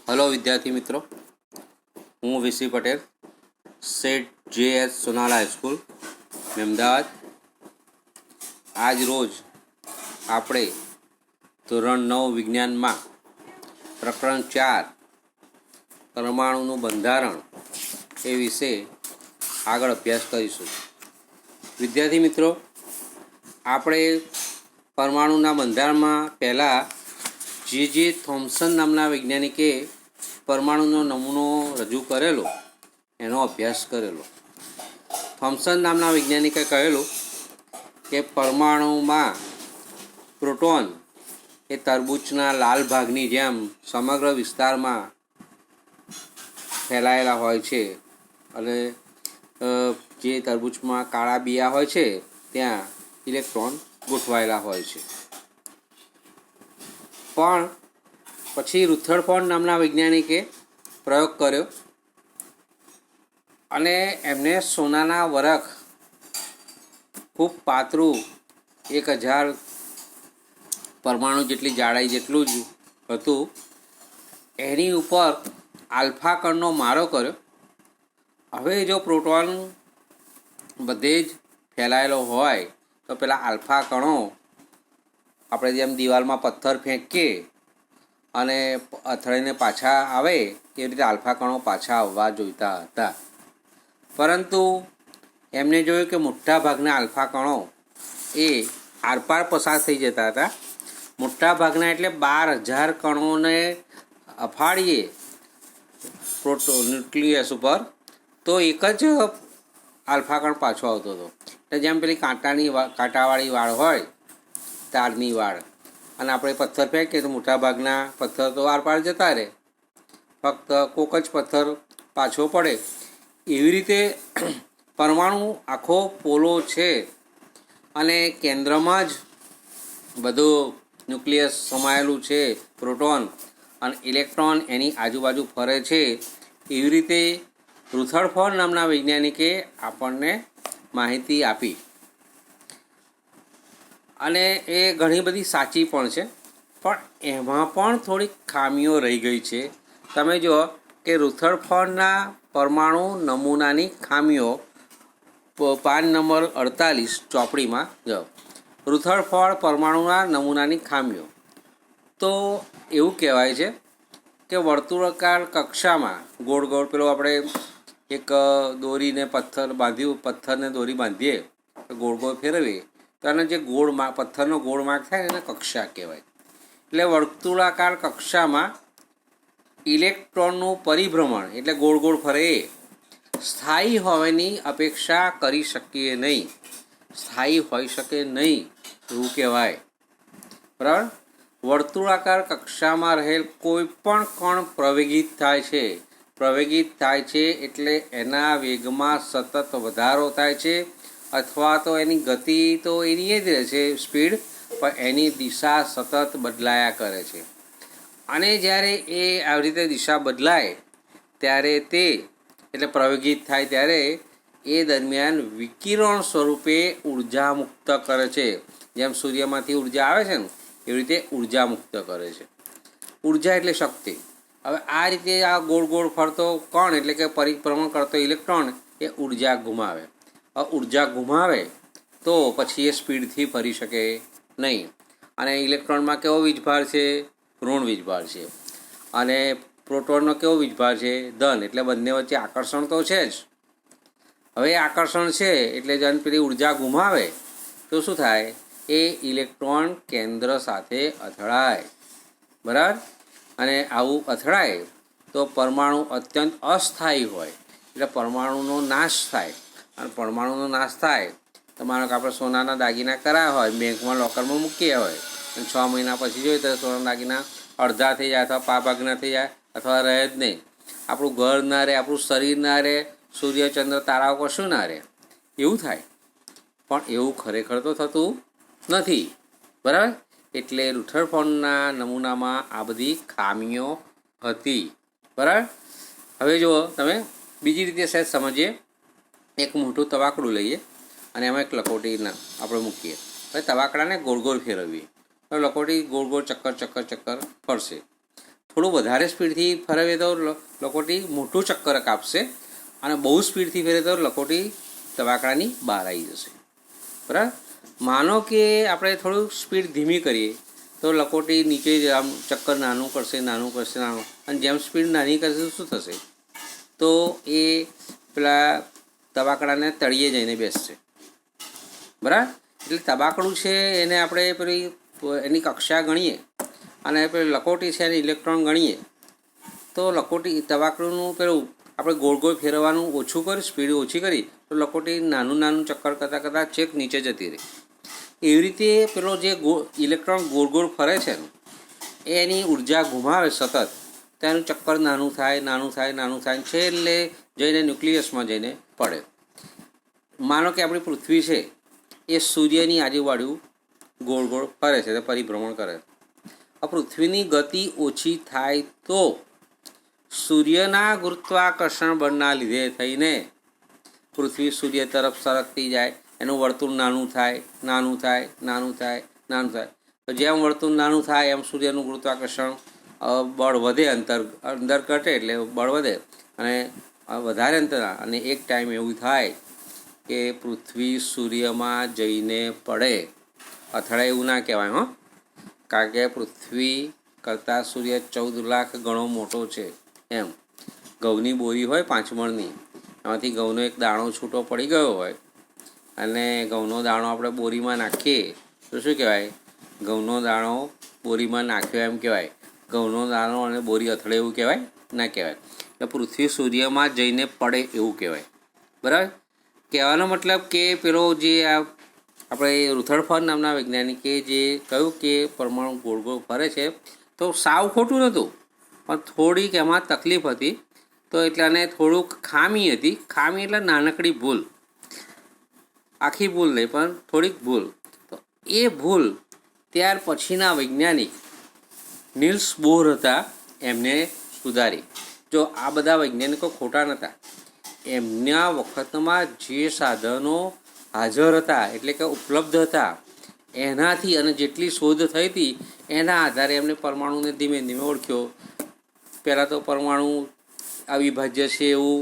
Hello विद्यार्थी मित्रों, हूँ वीसी पटेल, सेठ JS सोनाला हाईस्कूल अमदावाद। आज रोज આપણે ધોરણ 9 વિજ્ઞાનમાં પ્રકરણ 4 પરમાણુનું બંધારણ એ વિશે આગળ અભ્યાસ કરીશું। વિદ્યાર્થી મિત્રો, આપણે પરમાણુના બંધારણમાં પહેલાં જે થોમ્સન નામના વૈજ્ઞાનિકે પરમાણુનો નમૂનો રજૂ કરેલો એનો અભ્યાસ કરેલો। થોમ્સન નામના વૈજ્ઞાનિકે કહેલું કે પરમાણુમાં પ્રોટોન એ તરબૂચના લાલ ભાગની જેમ સમગ્ર વિસ્તારમાં ફેલાયેલા હોય છે અને જે તરબૂચમાં કાળા બિયા હોય છે ત્યાં ઇલેક્ટ્રોન ગોઠવાયેલા હોય છે। પણ પછી રુથરફોર્ડ નામના વૈજ્ઞાનિકે પ્રયોગ કર્યો અને એમને સોનાના વરખ ખૂબ પાતળું 1000 પરમાણુ જેટલી જાડાઈ જેટલું જ હતું એની ઉપર આલ્ફા કણનો મારો કર્યો। હવે જો પ્રોટોન બધે જ ફેલાયેલો હોય તો પેલા આલ્ફા કણો આપણે જેમ દિવાલમાં પથ્થર ફેંકીએ અને અથડાઈને પાછા આવે એ રીતે આલ્ફા કણો પાછા આવવા જોઈતા હતા, પરંતુ એમને જોયું કે મોટા ભાગના આલ્ફા કણો એ આરપાર પસાર થઈ જતા હતા। મોટા ભાગના એટલે 12000 કણોને અફાડીએ ન્યુક્લિયસ ઉપર તો એક જ આલ્ફા કણ પાછો આવતો હતો। એટલે જેમ પેલી કાંટાવાળી વાળ હોય, તારની વાળ, અને આપણે પથ્થર ફેંકીએ તો મોટા ભાગના પથ્થર તો આરપાર જતા રહે, ફક્ત કોક જ પથ્થર પાછો પડે। એવી રીતે પરમાણુ આખો પોલો છે અને કેન્દ્રમાં જ બધું ન્યુક્લિયસ સમાયેલું છે, પ્રોટોન અને ઇલેક્ટ્રોન એની આજુબાજુ ફરે છે। એવી રીતે રુથરફોર્ડ નામના વૈજ્ઞાનિકે આપણને માહિતી આપી અને એ ઘણી બધી સાચી પણ છે, પણ એમાં પણ થોડીક ખામીઓ રહી ગઈ છે। તમે જુઓ કે રુથરફોર્ડના પરમાણુ નમૂનાની ખામીઓ પાન નંબર 48 ચોપડીમાં જાઓ। રુથરફોર્ડ પરમાણુના નમૂનાની ખામીઓ તો એવું કહેવાય છે કે વર્તુળાકાર કક્ષામાં ગોળ ગોળ પેલો આપણે એક દોરીને પથ્થરને દોરી બાંધીએ ગોળ ગોળ ફેરવીએ તો એને જે પથ્થરનો ગોળ માર્ગ થાય એને કક્ષા કહેવાય। એટલે વર્તુળાકાર કક્ષામાં ઇલેક્ટ્રોનનું પરિભ્રમણ એટલે ગોળ ગોળ ફરે સ્થાયી હોવાની અપેક્ષા કરી શકીએ નહીં, સ્થાયી હોઈ શકે નહીં એવું કહેવાય, બરાબર। વર્તુળાકાર કક્ષામાં રહેલ કોઈ પણ કણ પ્રવેગિત થાય છે એટલે એના વેગમાં સતત વધારો થાય છે, અથવા તો એની ગતિ તો એની જ રહે છે સ્પીડ, પણ એની દિશા સતત બદલાયા કરે છે। અને જ્યારે એ આવી રીતે દિશા બદલાય ત્યારે તે એટલે પ્રવેગિત થાય ત્યારે એ દરમિયાન વિકિરણ સ્વરૂપે ઉર્જા મુક્ત કરે છે। જેમ સૂર્યમાંથી ઉર્જા આવે છે ને એવી રીતે ઉર્જા મુક્ત કરે છે। ઉર્જા એટલે શક્તિ। હવે આ રીતે આ ગોળ ગોળ ફરતો કણ એટલે કે પરિભ્રમણ કરતો ઇલેક્ટ્રોન એ ઉર્જા ગુમાવે। ઉર્જા ગુમાવે તો પછી એ સ્પીડથી ફરી શકે નહીં। અને ઇલેક્ટ્રોનમાં કેવો વીજભાર છે? ઋણ વીજભાર છે। અને પ્રોટોનનો કેવો વીજભાર છે? ધન। એટલે બંને વચ્ચે આકર્ષણ તો છે જ। હવે આકર્ષણ છે એટલે જન પેલી ઉર્જા ગુમાવે તો શું થાય? એ ઇલેક્ટ્રોન કેન્દ્ર સાથે અથડાય, બરાબર। અને આવું અથડાય તો પરમાણુ અત્યંત અસ્થાયી હોય એટલે પરમાણુનો નાશ થાય। અને પરમાણુનો નાશ થાય તો માનો કે આપણે સોનાના દાગીના કરાયા હોય, બેંકમાં લોકરમાં મૂકીએ હોય અને 6 મહિના પછી જોઈએ તો સોનાના દાગીના અડધા થઈ જાય અથવા પાભાગના થઈ જાય અથવા રહે જ નહીં। આપણું ઘર ના રહે, આપણું શરીર ના રહે, સૂર્ય ચંદ્ર તારાઓ કશું ના રહે, એવું થાય। પણ એવું ખરેખર તો થતું નથી, બરાબર। એટલે રુથરફોર્ડના નમૂનામાં આ બધી ખામીઓ હતી, બરાબર। હવે જુઓ તમે બીજી રીતે સહેજ સમજીએ। એક મોટું તવાકડું લઈએ અને એમાં એક લકોટી આપણે મૂકીએ। હવે તવાકડાને ગોળ ગોળ ફેરવીએ, હવે લકોટી ગોળ ગોળ ચક્કર ફરશે। થોડું વધારે સ્પીડથી ફેરવીએ તો લકોટી મોટું ચક્કર કાપશે, અને બહુ સ્પીડથી ફેરવે તો લકોટી તબાકડાની બહાર આવી જશે. બરાબર. માનો કે આપણે થોડું સ્પીડ ધીમી કરીએ તો લકોટી નીચે જ આમ ચક્કર નાનું કરશે, અને જેમ સ્પીડ નાની કરશે શું થશે, તો એ પેલા તબાકડાને તળિયે જઈને બેસશે. બરાબર. એટલે તબાકડું છે એને આપણે પેલી એની કક્ષા ગણીએ અને પેલી લકોટી છે એને ઇલેક્ટ્રોન ગણીએ, તો લકોટી તબાકડુંનું પેલું આપણે ગોળ ગોળ ફેરવવાનું ઓછું કરી, સ્પીડ ઓછી કરી તો લકોટી નાનું ચક્કર કરતાં છેક નીચે જતી રહે. એવી રીતે પેલો જે ઇલેક્ટ્રોન ગોળ ગોળ ફરે છે એની ઉર્જા ગુમાવે સતત, તેનું ચક્કર નાનું થાય છેલ્લે જઈને ન્યુક્લિયસમાં જઈને પડે. માનો કે આપણી પૃથ્વી છે એ સૂર્યની આજુબાજુ ગોળ ગોળ ફરે છે, પરિભ્રમણ કરે. આ પૃથ્વીની ગતિ ઓછી થાય તો સૂર્યના ગુરુત્વાકર્ષણ બળના લીધે થઈને પૃથ્વી સૂર્ય તરફ સરકતી જાય, એનું વર્તુળ નાનું થાય. તો જેમ વર્તુળ નાનું થાય એમ સૂર્યનું ગુરુત્વાકર્ષણ બળ વધે, અંદર ઘટે એટલે બળ વધે, અને વધારે અંતર, અને એક ટાઈમ એવું થાય કે પૃથ્વી સૂર્યમાં જઈને પડે. અથડાય એવું ના કહેવાય હો, કારણ કે પૃથ્વી કરતાં સૂર્ય 14 લાખ ગણો મોટો છે. એમ ઘઉંની બોરી હોય 5 મણની, એમાંથી ઘઉંનો એક દાણો છૂટો પડી ગયો હોય અને ઘઉંનો દાણો આપણે બોરીમાં નાખીએ તો શું કહેવાય? ઘઉંનો દાણો બોરીમાં નાખ્યો એમ કહેવાય. ઘઉંનો દાણો અને બોરી અથડે એવું કહેવાય? ના કહેવાય. એટલે પૃથ્વી સૂર્યમાં જઈને પડે એવું કહેવાય. બરાબર. કહેવાનો મતલબ કે પેલો જે આ આપણે રુથરફર્ડ નામના વૈજ્ઞાનિકે જે કહ્યું કે પરમાણુ ગોળ ગોળ ફરે છે, તો સાવ ખોટું નહોતું, પણ થોડીક એમાં તકલીફ હતી. તો એટલાને થોડુંક ખામી હતી. ખામી એટલે નાનકડી ભૂલ, આખી ભૂલ નહીં પણ થોડીક ભૂલ. તો એ ભૂલ ત્યાર પછીના વૈજ્ઞાનિક નિલ્સ બોર હતા, એમને સુધારી. જો આ બધા વૈજ્ઞાનિકો ખોટા નહોતા. એમના વખતમાં જે સાધનો હાજર હતા એટલે કે ઉપલબ્ધ હતા એનાથી, અને જેટલી શોધ થઈ હતી એના આધારે એમને પરમાણુને ધીમે ધીમે ઓળખ્યો. પહેલાં તો પરમાણુ અવિભાજ્ય છે એવું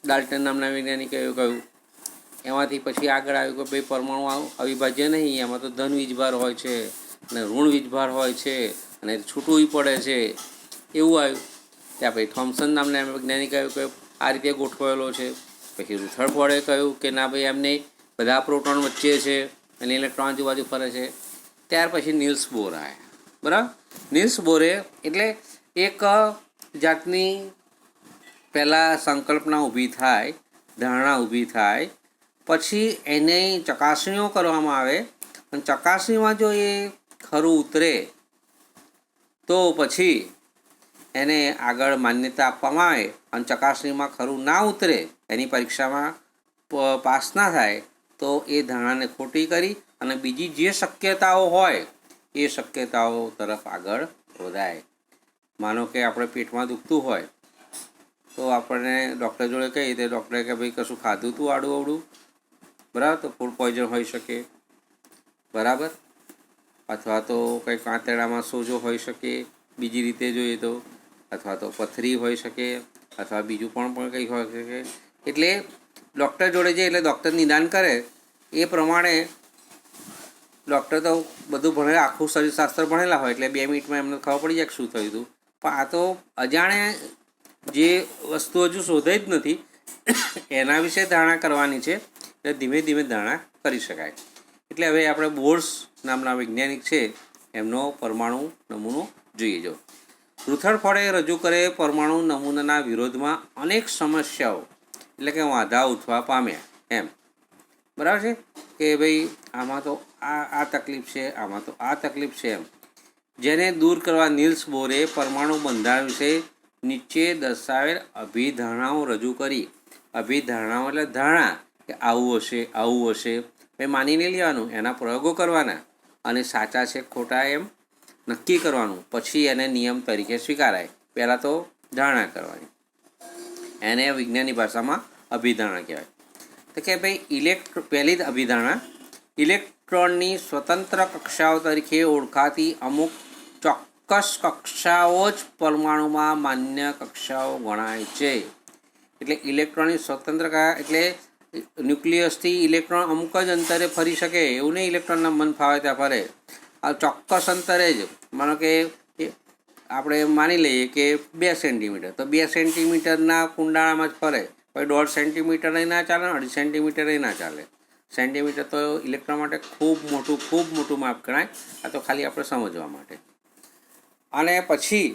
ડાલ્ટન નામના વૈજ્ઞાનિકે કહ્યું. એમાંથી પછી આગળ આવ્યું કે ભાઈ પરમાણુ અવિભાજ્ય નહીં, એમાં તો ધન વીજભાર હોય છે અને ઋણ વીજભાર હોય છે અને છૂટવું પડે છે, એવું આવ્યું. ત્યાં પછી થોમ્સન નામના વૈજ્ઞાનિક કહ્યું કે આ રીતે ગોઠવાયેલો છે. પછી રુથરફોર્ડે કહ્યું કે ના ભાઈ એમને બધા પ્રોટોન વચ્ચે છે અને ઇલેક્ટ્રોન આજુબાજુ ફરે છે. ત્યાર પછી નિલ્સ બોર આવ્યા. બરાબર. નિલ્સ બોરે એટલે એક જાતની પહેલાં સંકલ્પના ઊભી થાય, ધારણા ઊભી થાય, પછી એને ચકાસણીઓ કરવામાં આવે, અને ચકાસણીમાં જો એ ખરું ઉતરે તો પછી એને આગળ માન્યતા આપવામાં આવે, અને ચકાસણીમાં ખરું ના ઉતરે, એની પરીક્ષામાં પાસ ના થાય તો એ ધારણાને ખોટી કરી અને બીજી જે શક્યતાઓ હોય એ શક્યતાઓ તરફ આગળ વધાય. માનો કે આપણે પેટમાં દુખતું હોય તો આપણને ડૉક્ટર જોડે કહીએ તો ડૉક્ટરે કે ભાઈ કશું ખાધું હતું આડું અવડું, બરાબર, તો ફૂડ પોઈઝન હોઈ શકે, બરાબર, અથવા તો કંઈક આંતરડામાં સોજો હોઈ શકે, બીજી રીતે જોઈએ તો, અથવા તો પથરી હોઈ શકે, અથવા બીજું પણ કંઈ હોઈ શકે. એટલે ડૉક્ટર જોડે જઈએ એટલે ડૉક્ટર નિદાન કરે એ પ્રમાણે. ડૉક્ટર તો બધું ભણેલા, આખું શરીરશાસ્ત્ર ભણેલા હોય એટલે 2 મિનિટમાં એમને ખબર પડી જાય કે શું થયું હતું. પણ આ તો અજાણે જે વસ્તુ હજુ શોધાઈ જ નથી એના વિશે ધારણા કરવાની છે, એટલે ધીમે ધીમે ધારણા કરી શકાય. એટલે હવે આપણે બોર્સ નામના વૈજ્ઞાનિક છે એમનો પરમાણુ નમૂનો જોઈએ. જો રુથરફોર્ડે રજૂ કરે પરમાણુ નમૂનાના વિરોધમાં અનેક સમસ્યાઓ એટલે કે વાંધા ઉઠવા પામ્યા એમ. બરાબર છે કે ભાઈ આમાં તો આ તકલીફ છે, આમાં તો આ તકલીફ છે એમ. જેને દૂર કરવા નિલ્સ બોરે પરમાણુ બંધારણ વિશે નીચે દર્શાવેલ અભિધારણાઓ રજૂ કરી. અભિધારણાઓ એટલે ધારણા કે આવું હશે, આવું હશે, ભાઈ માની નહીં લેવાનું, એના પ્રયોગો કરવાના અને સાચા છે ખોટા એમ નક્કી કરવાનું, પછી એને નિયમ તરીકે સ્વીકારાય. પહેલાં તો ધારણા કરવાની, એને વિજ્ઞાનની ભાષામાં અભિધારણા કહેવાય. તો કે ભાઈ પહેલી જ અભિધારણા, ઇલેક્ટ્રોનની સ્વતંત્ર કક્ષાઓ તરીકે ઓળખાતી અમુક ચોક્કસ કક્ષાઓ જ પરમાણુમાં માન્ય કક્ષાઓ ગણાય છે. એટલે ઇલેક્ટ્રોનની સ્વતંત્રતા એટલે ન્યુક્લિયસથી ઇલેક્ટ્રોન અમુક જ અંતરે ફરી શકે એવું નહીં. ઇલેક્ટ્રોનના મન ફાવે ત્યાં ફરે. આ ચોક્કસ અંતરે જ, માનો કે આપણે માની લઈએ કે 2 સેન્ટીમીટર, તો 2 સેન્ટીમીટરના કુંડાળામાં જ ફરે. કોઈ 1.5 સેન્ટીમીટર ના ચાલે, 2.5 સેન્ટીમીટર ના ચાલે. સેન્ટીમીટર તો ઇલેક્ટ્રોન માટે ખૂબ મોટું માપ ગણાય. આ તો ખાલી આપણે સમજવા માટે. અને પછી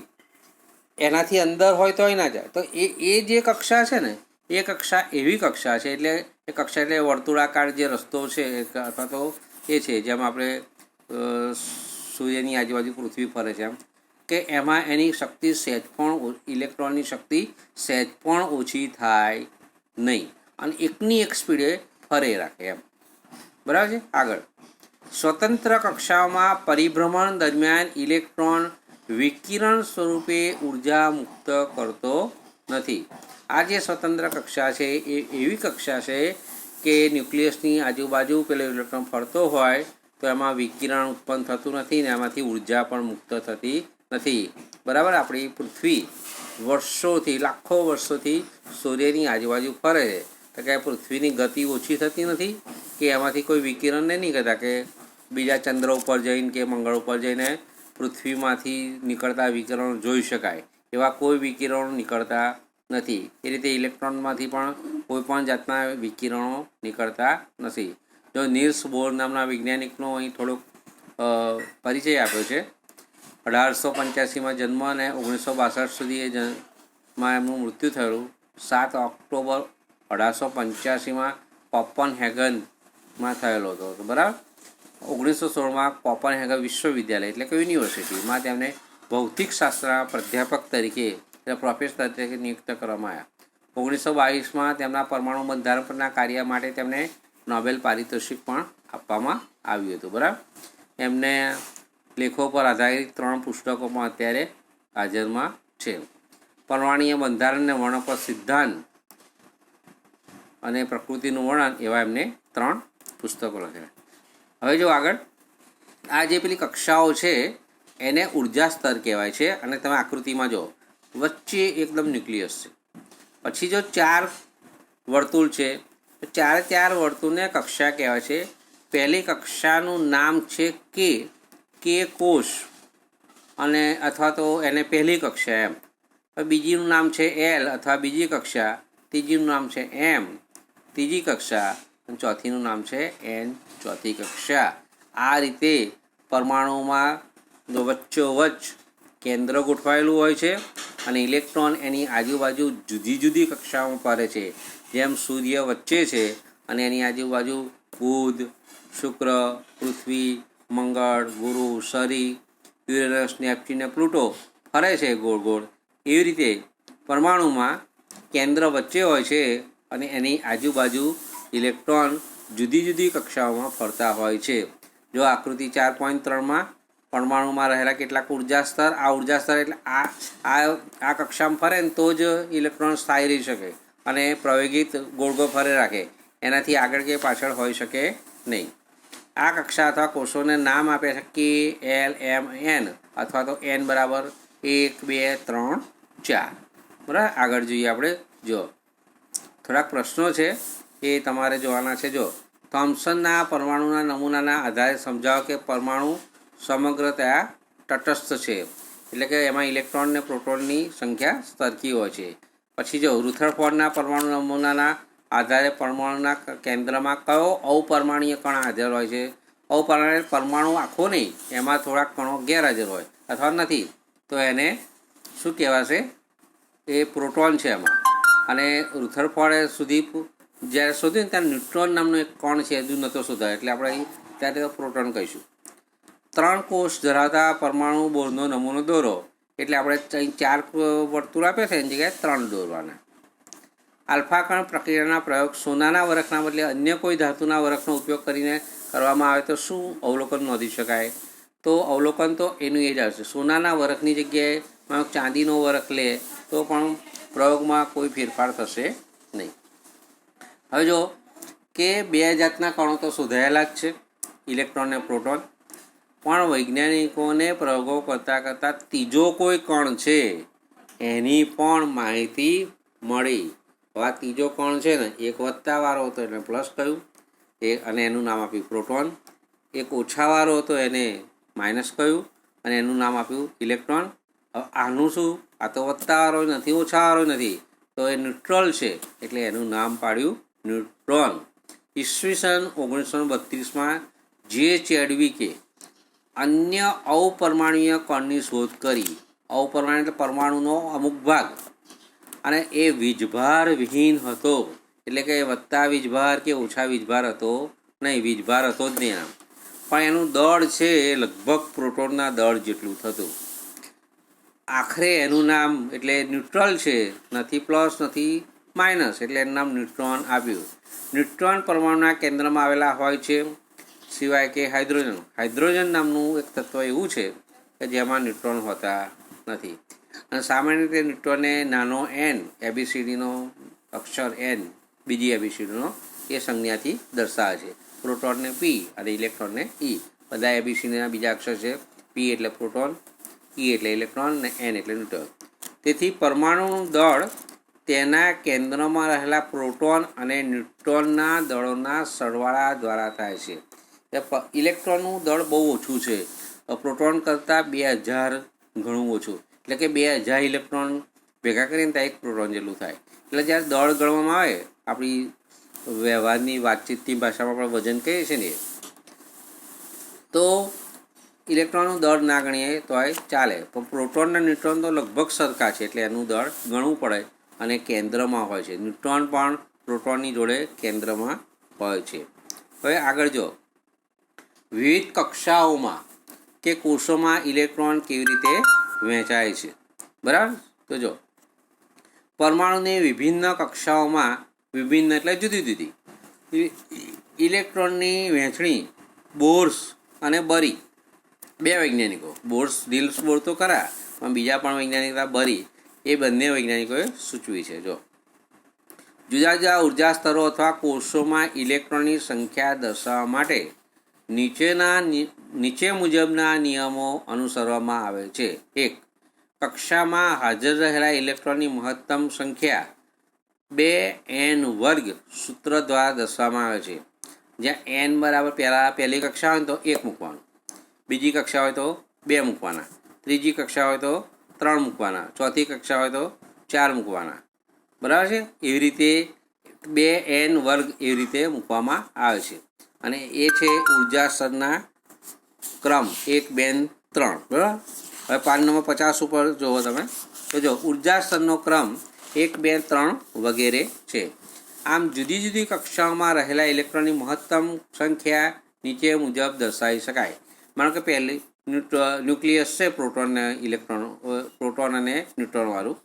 એનાથી અંદર હોય તોય ના જાય. તો એ જે કક્ષા છે ને, એ કક્ષા એવી કક્ષા છે, એટલે એ કક્ષા એટલે વર્તુળાકાર જે રસ્તો છે અથવા તો એ છે જેમ આપણે સૂર્યની આજુબાજુ પૃથ્વી ફરે છે એમ, કે એમાં એની શક્તિ સહેજ પણ, ઇલેક્ટ્રોનની શક્તિ સહેજ પણ ઓછી થાય નહીં અને એકની એક સ્પીડે ફરે રાખે એમ. બરાબર છે. આગળ, સ્વતંત્ર કક્ષાઓમાં પરિભ્રમણ દરમિયાન ઇલેક્ટ્રોન વિકિરણ સ્વરૂપે ઉર્જા મુક્ત કરતો નથી. આ જે સ્વતંત્ર કક્ષા છે એ એવી કક્ષા છે કે ન્યુક્લિયસની આજુબાજુ પેલો ઇલેક્ટ્રોન ફરતો હોય તો એમાં વિકિરણ ઉત્પન્ન થતું નથી ને એમાંથી ઉર્જા પણ મુક્ત થતી નથી. બરાબર. આપણી પૃથ્વી વર્ષોથી, લાખો વર્ષોથી સૂર્યની આજુબાજુ ફરે છે, તો કે પૃથ્વીની ગતિ ઓછી થતી નથી કે એમાંથી કોઈ વિકિરણને નહીં કહેતા કે બીજા ચંદ્ર ઉપર જઈને કે મંગળ ઉપર જઈને પૃથ્વીમાંથી નીકળતા વિકિરણો જોઈ શકાય, એવા કોઈ વિકિરણો નીકળતા નથી. એ રીતે ઇલેક્ટ્રોનમાંથી પણ કોઈ પણ જાતના વિકિરણો નીકળતા નથી. જો નીલ્સ બોર નામના વૈજ્ઞાનિકનો અહીં થોડોક પરિચય આપ્યો છે. 1885માં જન્મ અને 1962 સુધી માં એમનું મૃત્યુ થયેલું. 7 ઓક્ટોબર 1885માં કોપનહેગનમાં થયેલો હતો. બરાબર. 1916માં કોપનહેગન વિશ્વવિદ્યાલય એટલે કે યુનિવર્સિટીમાં તેમને ભૌતિકશાસ્ત્રના પ્રાધ્યાપક તરીકે એટલે પ્રોફેસર તરીકે નિયુક્ત કરવામાં આવ્યા. 1922માં તેમના પરમાણુ બંધારણ પરના કાર્ય માટે તેમને નોબેલ પારિતોષિક પણ આપવામાં આવ્યું હતું. બરાબર. એમને લેખો પર આધારિત 3 પુસ્તકો પણ અત્યારે હાજરમાં છે. પરમાણુય બંધારણને વર્ણન સિદ્ધાંત અને પ્રકૃતિનું વર્ણન એવા એમને 3 પુસ્તકો લખેલા. હવે જો આગળ, આ જે પેલી કક્ષાઓ છે એને ઉર્જા સ્તર કહેવાય છે. અને તમે આકૃતિમાં જો, વચ્ચે એકદમ ન્યુક્લિયસ છે. પછી જો 4 વર્તુળ છે, તો 4 વર્તુળને કક્ષા કહેવાય છે. પહેલી કક્ષાનું નામ છે કે કોષ, અને અથવા તો એને પહેલી કક્ષા એમ. બીજીનું નામ છે એલ અથવા બીજી કક્ષા, ત્રીજીનું નામ છે એમ ત્રીજી કક્ષા, અને ચોથીનું નામ છે એન ચોથી કક્ષા. આ રીતે પરમાણુમાં વચ્ચોવચ્ચ કેન્દ્ર ગોઠવાયેલું હોય છે અને ઇલેક્ટ્રોન એની આજુબાજુ જુદી જુદી કક્ષાઓમાં ફરે છે. જેમ સૂર્ય વચ્ચે છે અને એની આજુબાજુ બુધ, શુક્ર, પૃથ્વી, મંગળ, ગુરુ, શનિ, યુરેનસ, નેપચ્યુન ને પ્લુટો ફરે છે ગોળ ગોળ. એવી રીતે પરમાણુમાં કેન્દ્ર વચ્ચે હોય છે અને એની આજુબાજુ ઇલેક્ટ્રોન જુદી જુદી કક્ષાઓમાં ફરતા હોય છે. જો આકૃતિ 4.3માં પરમાણુમાં રહેલા કેટલાક ઉર્જા સ્તર, આ ઉર્જા સ્તર એટલે આ કક્ષામાં ફરે ને તો જ ઇલેક્ટ્રોન સ્થાયી રહી શકે અને પ્રવેગિત ગોળ ગોળ ફરે રાખે, એનાથી આગળ કે પાછળ હોઈ શકે નહીં. આ કક્ષા અથવા કોષોને નામ આપે છે કે, એલ, એમ, એન અથવા તો એન બરાબર 1, 2, 3, 4. બરાબર. આગળ જોઈએ આપણે. જો થોડાક પ્રશ્નો છે એ તમારે જોવાના છે. જો થોમ્સનના પરમાણુના નમૂનાના આધારે સમજાવો કે પરમાણુ સમગ્રતયા તટસ્થ છે, એટલે કે એમાં ઇલેક્ટ્રોન અને પ્રોટોનની સંખ્યા સરખી હોય છે. પછી જો રુથરફોર્ડના પરમાણુ નમૂનાના આધારે પરમાણુના કેન્દ્રમાં કયો અપરમાણુય કણ હાજર હોય છે? અપરમાણુ પરમાણુ આખો નહીં, એમાં થોડાક કણો ગેરહાજર હોય અથવા નથી, તો એને શું કહેવાશે? એ પ્રોટોન છે એમાં. અને રુથરફોર્ડે જ્યારે શોધ્યું ને ત્યારે ન્યુટ્રોન નામનો એક કણ છે, હજુ નહોતો શોધાયો, એટલે આપણે ત્યારે તો પ્રોટોન કહીશું. 3 કોષ ધરાવતા પરમાણુ બોરનો નમૂનો દોરો, એટલે આપણે 4 વર્તુળ આપે છે એની જગ્યાએ 3 દોરવાના. આલ્ફા કણ પ્રક્રિયાના પ્રયોગ સોનાના વરખના બદલે અન્ય કોઈ ધાતુના વરખનો ઉપયોગ કરીને કરવામાં આવે તો શું અવલોકન નોંધી શકાય? તો અવલોકન તો એનું એ જ આવશે. સોનાના વરખની જગ્યાએ ચાંદીનો વરખ લે તો પણ પ્રયોગમાં કોઈ ફેરફાર થશે નહીં. હવે જો કે 2 જાતના કણો તો શોધાયેલા જ છે, ઇલેક્ટ્રોન અને પ્રોટોન. પણ વૈજ્ઞાનિકોને પ્રયોગો કરતાં કરતાં ત્રીજો કોઈ કણ છે એની પણ માહિતી મળી. હવે આ ત્રીજો કણ છે ને એક વત્તાવાળો હતો એને પ્લસ કહ્યું અને એનું નામ આપ્યું પ્રોટોન. એક ઓછાવાળો હતો એને માઇનસ કહ્યું અને એનું નામ આપ્યું ઇલેક્ટ્રોન. હવે આનું શું? આ તો વત્તાવાળો નથી, ઓછાવાળો નથી, તો એ ન્યુટ્રલ છે એટલે એનું નામ પાડ્યું ન્યુટ્રોન. ઈસવીસન 1932માં જે ચેડવિકે અન્ય અવપરમાણુય કણની શોધ કરી. અવપરમાણુ એટલે પરમાણુનો અમુક ભાગ, અને એ વીજભાર વિહીન હતો, એટલે કે વત્તા વીજભાર કે ઓછા વીજભાર હતો નહીં, વીજભાર હતો જ નહીં એમ, પણ એનું દળ છે એ લગભગ પ્રોટોનના દળ જેટલું થતું. આખરે એનું નામ એટલે ન્યુટ્રલ છે, નથી પ્લસ નથી માઇનસ, એટલે એનું નામ ન્યુટ્રોન આપ્યું. ન્યુટ્રોન પરમાણુના કેન્દ્રમાં આવેલા હોય છે, સિવાય કે હાઇડ્રોજન નામનું એક તત્વ એવું છે કે જેમાં ન્યુટ્રોન હોતા નથી. અને સામાન્ય રીતે ન્યુટ્રોનને નાનો એન, એબીસીડીનો અક્ષર એન, બીજી એબીસીડીનો એ સંજ્ઞાથી દર્શાવે છે. પ્રોટોનને પી અને ઇલેક્ટ્રોનને ઈ. બધા એબીસીડીના બીજા અક્ષર છે. પી એટલે પ્રોટોન, ઈ એટલે ઇલેક્ટ્રોન અને એન એટલે ન્યુટ્રોન. તેથી પરમાણુનું દળ તેના કેન્દ્રમાં રહેલા પ્રોટોન અને ન્યુટ્રોનના દળોના સરવાળા દ્વારા થાય છે. ઇલેક્ટ્રોનનું દળ બહુ ઓછું છે, પ્રોટોન કરતાં 2000 ઘણું ઓછું, એટલે કે 2000 ઇલેક્ટ્રોન ભેગા કરીને ત્યાં એક પ્રોટોન જેટલું થાય. એટલે જ્યારે દળ ગણવામાં આવે, આપણી વ્યવહારની વાતચીતની ભાષામાં આપણે વજન કહીએ છીએ ને, તો ઇલેક્ટ્રોનનું દળ ના ગણીએ તોય ચાલે, પણ પ્રોટોન અને ન્યુટ્રોન તો લગભગ સરખા છે, એટલે એનું દળ ગણવું પડે અને કેન્દ્રમાં હોય છે. ન્યુટ્રોન પણ પ્રોટોનની જોડે કેન્દ્રમાં હોય છે. હવે આગળ જો, વિવિધ કક્ષાઓમાં કે કોષોમાં ઇલેક્ટ્રોન કેવી રીતે વહેંચાય છે, બરાબર? તો જો, પરમાણુની વિભિન્ન કક્ષાઓમાં, વિભિન્ન એટલે જુદી જુદી, ઇલેક્ટ્રોનની વહેંચણી બોર્સ અને બરી, બે વૈજ્ઞાનિકો, બોર્સ નીલ્સ બોર તો ખરા, પણ બીજા પણ વૈજ્ઞાનિક બરી, એ બંને વૈજ્ઞાનિકોએ સૂચવી છે. જો, જુદા જુદા ઉર્જા સ્તરો અથવા કોષોમાં ઇલેક્ટ્રોનની સંખ્યા દર્શાવવા માટે નીચે મુજબના નિયમો અનુસરવામાં આવે છે. 1. કક્ષામાં હાજર રહેલા ઇલેક્ટ્રોનની મહત્તમ સંખ્યા 2n² સૂત્ર દ્વારા દર્શાવવામાં આવે છે. જ્યાં n બરાબર પહેલી કક્ષા હોય તો 1 મૂકવાનું, બીજી કક્ષા હોય તો 2 મૂકવાના, ત્રીજી કક્ષા હોય તો 3 મૂકવાના, ચોથી કક્ષા હોય તો 4 મૂકવાના, બરાબર છે? એવી રીતે 2n² એવી રીતે મૂકવામાં આવે છે. અને એ છે ઉર્જા સ્તરના ક્રમ 1, 2, 3, બરાબર? હવે પાન નંબર 50 ઉપર જુઓ તમે, તો જો ઉર્જા સ્તરનો ક્રમ 1, 2, 3 વગેરે છે. આમ જુદી જુદી કક્ષાઓમાં રહેલા ઇલેક્ટ્રોનની મહત્તમ સંખ્યા નીચે મુજબ દર્શાવી શકાય. માનો કે પહેલી ન્યુક્લિયસ છે, પ્રોટોન અને ન્યુટ્રોનવાળું,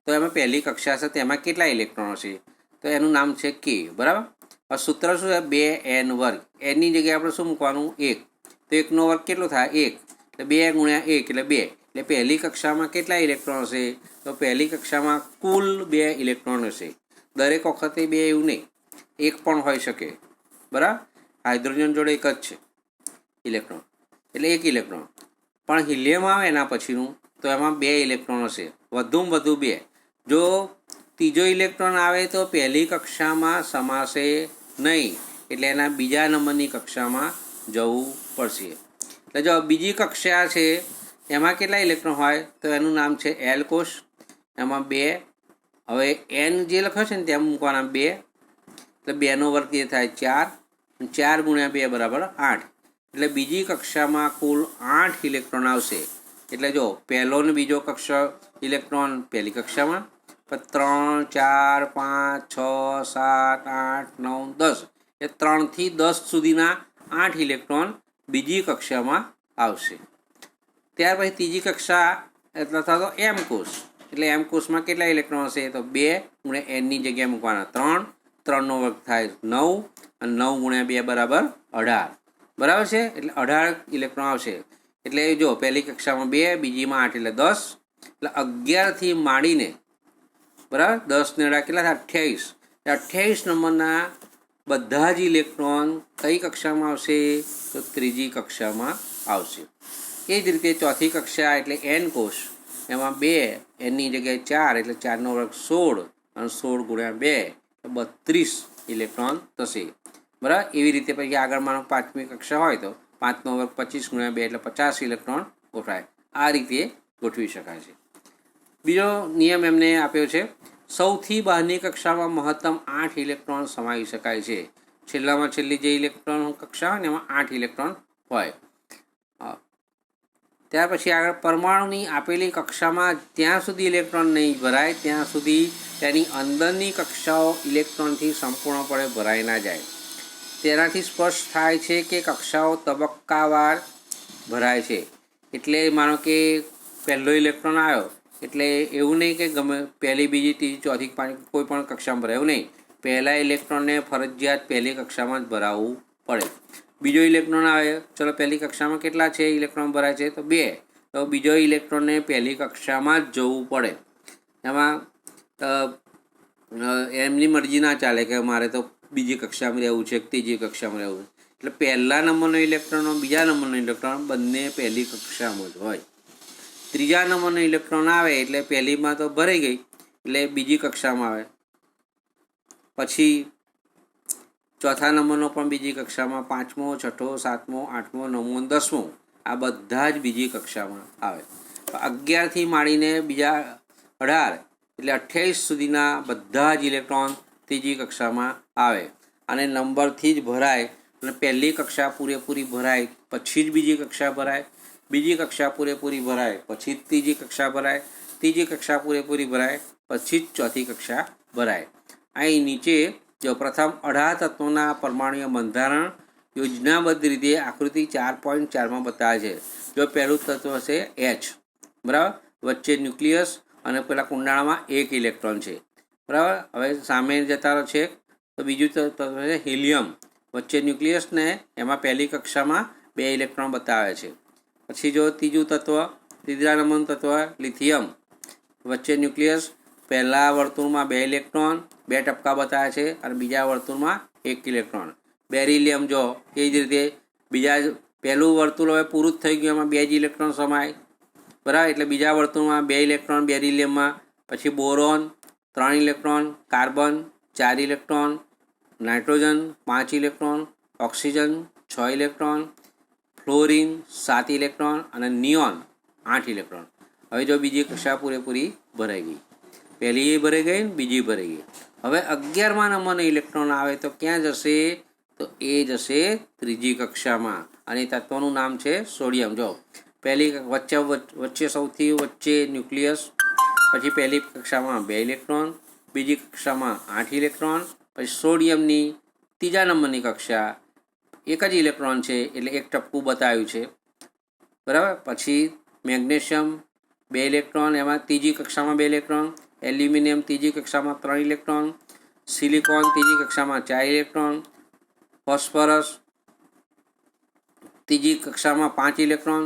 તો એમાં પહેલી કક્ષા છે, તેમાં કેટલા ઇલેક્ટ્રોનો છે? તો એનું નામ છે કે, બરાબર? હવે સૂત્ર શું છે? 2n². એની જગ્યાએ આપણે શું મૂકવાનું? 1. તો 1નો વર્ગ કેટલો થાય? 1. એટલે 2 × 1 એટલે 2. એટલે પહેલી કક્ષામાં કેટલા ઇલેક્ટ્રોન હશે? તો પહેલી કક્ષામાં કુલ 2 ઇલેક્ટ્રોન હશે. દરેક વખતે 2 એવું નહીં, 1 પણ હોઈ શકે, બરાબર? હાઇડ્રોજન જોડે 1 જ છે ઇલેક્ટ્રોન, એટલે 1 ઇલેક્ટ્રોન. પણ હિલિયમ આવે એના પછીનું, તો એમાં 2 ઇલેક્ટ્રોન હશે, વધુમાં વધુ 2. જો ત્રીજો ઇલેક્ટ્રોન આવે તો પહેલી કક્ષામાં સમાશે નહીં, એટલે એના બીજા નંબરની કક્ષામાં જવું પડશે. એટલે જો બીજી કક્ષા છે એમાં કેટલા ઇલેક્ટ્રોન હોય? તો એનું નામ છે એલ કોષ, એમાં 2. હવે એન જે લખ્યો છે ને ત્યાં મૂકવાના 2, એટલે 2નો વર્ગ એ થાય 4, 4 × 2 બરાબર 8. એટલે બીજી કક્ષામાં કુલ 8 ઇલેક્ટ્રોન આવશે. એટલે જો પહેલો ને બીજો કક્ષા ઇલેક્ટ્રોન પહેલી કક્ષામાં, 3, 4, 5, 6, 7, 8, 9, 10, એ 3 થી 10 સુધીના 8 ઇલેક્ટ્રોન બીજી કક્ષામાં આવશે. ત્યાર પછી ત્રીજી કક્ષા એટલે થતો એમ કોષ, એટલે એમ કોષમાં કેટલા ઇલેક્ટ્રોન હશે? તો 2 × nની જગ્યાએ મૂકવાના 3, 3નો વર્ગ થાય 9, અને 9 × 2 બરાબર 18, બરાબર છે? એટલે 18 ઇલેક્ટ્રોન આવશે. એટલે જો પહેલી કક્ષામાં 2, બીજીમાં 8 એટલે 10, એટલે 11 થી માંડીને, બરાબર, 10 ને 18 કેટલા થાય? 28. 28 નંબરના બધા જ ઇલેક્ટ્રોન કઈ કક્ષામાં આવશે? તો ત્રીજી કક્ષામાં આવશે। એ જ રીતે ચોથી કક્ષા એટલે એન કોષ, એમાં 2, એનની જગ્યાએ 4 એટલે 4નો વર્ગ 16 અને 16 ગુણ્યા 2 એટલે 32 ઇલેક્ટ્રોન થશે, બરાબર। એવી રીતે પછી આગળ માનો 5મી કક્ષા હોય તો 5નો વર્ગ 25 ગુણ્યા 2 એટલે 50 ઇલેક્ટ્રોન ગોઠવાય। આ રીતે ગોઠવી શકાય છે। બીજો નિયમ એમને આપ્યો છે, સૌથી બહારની કક્ષામાં મહત્તમ 8 ઇલેક્ટ્રોન સમાવી શકાય છે। છેલ્લામાં છેલ્લી જે ઇલેક્ટ્રોન કક્ષા હોય ને એમાં 8 ઇલેક્ટ્રોન હોય। ત્યાર પછી આગળ પરમાણુની આપેલી કક્ષામાં ત્યાં સુધી ઇલેક્ટ્રોન નહીં ભરાય ત્યાં સુધી તેની અંદરની કક્ષાઓ ઇલેક્ટ્રોનથી સંપૂર્ણપણે ભરાઈ ના જાય। તેનાથી સ્પષ્ટ થાય છે કે કક્ષાઓ તબક્કાવાર ભરાય છે। એટલે માનો કે પહેલો ઇલેક્ટ્રોન આવ્યો એટલે એવું નહીં કે ગમે પહેલી, બીજી, ત્રીજી, ચોથી, પાંચમી કોઈ પણ કક્ષામાં ભરાય, એવું નહીં। પહેલા ઇલેક્ટ્રોનને ફરજિયાત પહેલી કક્ષામાં જ ભરાવવું પડે। બીજો ઇલેક્ટ્રોન આવે, ચલો પહેલી કક્ષામાં કેટલા છે ઇલેક્ટ્રોન ભરાય છે તો 2, તો બીજો ઇલેક્ટ્રોનને પહેલી કક્ષામાં જ જવું પડે। એમાં એમની મરજી ના ચાલે કે મારે તો બીજી કક્ષામાં રહેવું છે, ત્રીજી કક્ષામાં રહેવું છે। એટલે પહેલા નંબરનો ઇલેક્ટ્રોન, બીજા નંબરનો ઇલેક્ટ્રોન બંને પહેલી કક્ષામાં જ હોય। ત્રીજા નંબરનો ઇલેક્ટ્રોન આવે એટલે પહેલીમાં તો ભરાઈ ગઈ એટલે બીજી કક્ષામાં આવે, પછી ચોથા નંબરનો પણ બીજી કક્ષામાં, 5મો, 6ઠો, 7મો, 8મો, 9મો, 10મો આ બધા જ બીજી કક્ષામાં આવે। 11થી માંડીને બીજા 18 એટલે 28 સુધીના બધા જ ઇલેક્ટ્રોન ત્રીજી કક્ષામાં આવે અને નંબરથી જ ભરાય અને પહેલી કક્ષા પૂરેપૂરી ભરાય પછી જ બીજી કક્ષા ભરાય, બીજી કક્ષા પૂરેપૂરી ભરાય પછી જ ત્રીજી કક્ષા ભરાય, ત્રીજી કક્ષા પૂરેપૂરી ભરાય પછી જ ચોથી કક્ષા ભરાય। અહીં નીચે જો પ્રથમ 18 તત્વોના પરમાણુય બંધારણ યોજનાબદ્ધ રીતે આકૃતિ 4.4માં બતાવે છે। જો પહેલું તત્વ છે H, બરાબર, વચ્ચે ન્યુક્લિયસ અને પેલા કુંડાળામાં 1 ઇલેક્ટ્રોન છે, બરાબર। હવે સામે જતા છે તો બીજું તત્વ છે હિલિયમ, વચ્ચે ન્યુક્લિયસ ને એમાં પહેલી કક્ષામાં 2 ઇલેક્ટ્રોન બતાવે છે। પછી જો ત્રીજું તત્વ, ત્રીજા નંબરનું તત્વ લિથિયમ, વચ્ચે ન્યુક્લિયસ, પહેલા વર્તુળમાં 2 ઇલેક્ટ્રોન 2 ટપકા બતાવે છે અને બીજા વર્તુળમાં 1 ઇલેક્ટ્રોન। બેરિલિયમ જો એ જ રીતે બીજા પહેલું વર્તુળ હવે પૂરું જ થઈ ગયું, એમાં 2 જ ઇલેક્ટ્રોન સમાય, બરાબર। એટલે બીજા વર્તુળમાં 2 ઇલેક્ટ્રોન બેરિલિયમમાં, પછી boron 3 electron, carbon 4 electron, nitrogen 5 electron, oxygen 6 electron, fluorine 7 electron અને નિયોન 8 ઇલેક્ટ્રોન। હવે જો બીજી કક્ષા પૂરેપૂરી ભરાઈ ગઈ, પહેલી એ ભરાઈ ગઈ, બીજી ભરાઈ ગઈ। હવે 11મા નંબરનો ઇલેક્ટ્રોન આવે તો ક્યાં જશે તો એ જશે ત્રીજી કક્ષામાં અને તત્વનું નામ છે સોડિયમ। જો પહેલી વચ્ચે સૌથી વચ્ચે ન્યુક્લિયસ, પછી પહેલી કક્ષામાં 2 ઇલેક્ટ્રોન, બીજી કક્ષામાં 8 ઇલેક્ટ્રોન, પછી સોડિયમની ત્રીજા નંબરની કક્ષા 1 જ ઇલેક્ટ્રોન છે એટલે 1 ટપકું બતાવ્યું છે, બરાબર। પછી મેગ્નેશિયમ 2 ઇલેક્ટ્રોન, એમાં ત્રીજી કક્ષામાં 2 ઇલેક્ટ્રોન, એલ્યુમિનિયમ ત્રીજી કક્ષામાં 3 ઇલેક્ટ્રોન, સિલિકોન ત્રીજી કક્ષામાં 4 ઇલેક્ટ્રોન, ફોસ્ફરસ ત્રીજી કક્ષામાં 5 ઇલેક્ટ્રોન,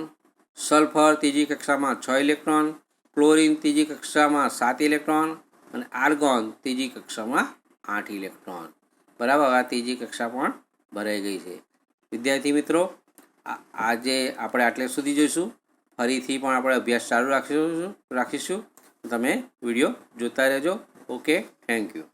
સલ્ફર ત્રીજી કક્ષામાં 6 ઇલેક્ટ્રોન, ક્લોરિન ત્રીજી કક્ષામાં 7 ઇલેક્ટ્રોન અને આર્ગોન ત્રીજી કક્ષામાં 8 ઇલેક્ટ્રોન, બરાબર। આ ત્રીજી કક્ષા પણ ભરાઈ ગઈ છે। વિદ્યાર્થી મિત્રો, આજે આપણે આટલે સુધી જોઈશું, ફરીથી પણ આપણે અભ્યાસ ચાલુ રાખીશું। તમે વિડીયો જોતા રહેજો। Okay, thank you.